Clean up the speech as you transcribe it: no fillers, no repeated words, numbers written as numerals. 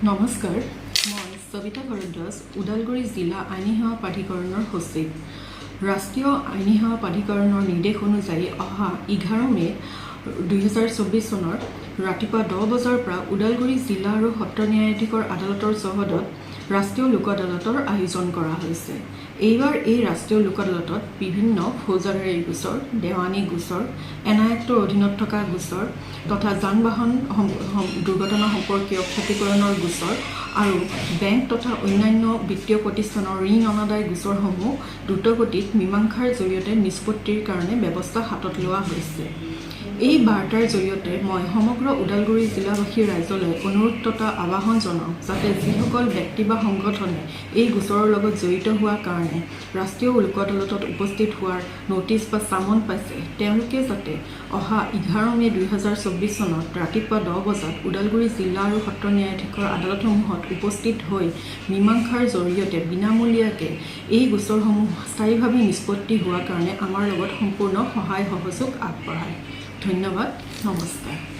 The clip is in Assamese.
নমস্কাৰ, মই সবিতা ভৰদ্বাজ, ওদালগুৰি জিলা আইনী সেৱা প্ৰাধিকৰণৰ সচিব। ৰাষ্ট্ৰীয় আইনী সেৱা প্ৰাধিকৰণৰ নিৰ্দেশ অনুযায়ী অহা 11 মে 2024 চনৰ ৰাতিপুৱা 10 বজাৰ পৰা ওদালগুৰি জিলা আৰু সত্ৰ ন্যায়াধীশৰ আদালতৰ চৌহদত ৰাষ্ট্ৰীয় লোক আদালতৰ আয়োজন কৰা হৈছে। এইবাৰ এই ৰাষ্ট্ৰীয় লোক আদালতত বিভিন্ন ফৌজদাৰী গোচৰ, দেৱানী গোচৰ, এনায়ত্তৰ অধীনত থকা গোচৰ তথা যান বাহন দুৰ্ঘটনা সম্পৰ্কীয় ক্ষতিপূৰণৰ গোচৰ আৰু বেংক তথা অন্যান্য বিত্তীয় প্ৰতিষ্ঠানৰ ঋণ অনাদায় গোচৰসমূহ দ্ৰুতগতিত মীমাংসাৰ জৰিয়তে নিষ্পত্তিৰ কাৰণে ব্যৱস্থা হাতত লোৱা হৈছে। এই বাৰ্তাৰ জৰিয়তে মই সমগ্ৰ ওদালগুৰি জিলাবাসীৰ ৰাইজলৈ অনুৰোধ তথা আহ্বান জনাওঁ যাতে যিসকল ব্যক্তি বা সংগঠনে এই গোচৰৰ লগত জড়িত হোৱাৰ কাৰণে ৰাষ্ট্ৰীয় লোক আদালতত উপস্থিত হোৱাৰ নটিচ বা চামন পাইছে, তেওঁলোকে যাতে অহা 11 মে 2024 চনত ৰাতিপুৱা 10 বজাত ওদালগুৰি জিলা আৰু সত্ৰ ন্যায়াধীশৰ আদালতসমূহত উপস্থিত হৈ মীমাংসাৰ জৰিয়তে বিনামূলীয়াকৈ এই গোচৰসমূহ স্থায়ীভাৱে নিষ্পত্তি হোৱাৰ কাৰণে আমাৰ লগত সম্পূৰ্ণ সহায় সহযোগ আগবঢ়ায়। ধন্যবাদ, নমস্কাৰ।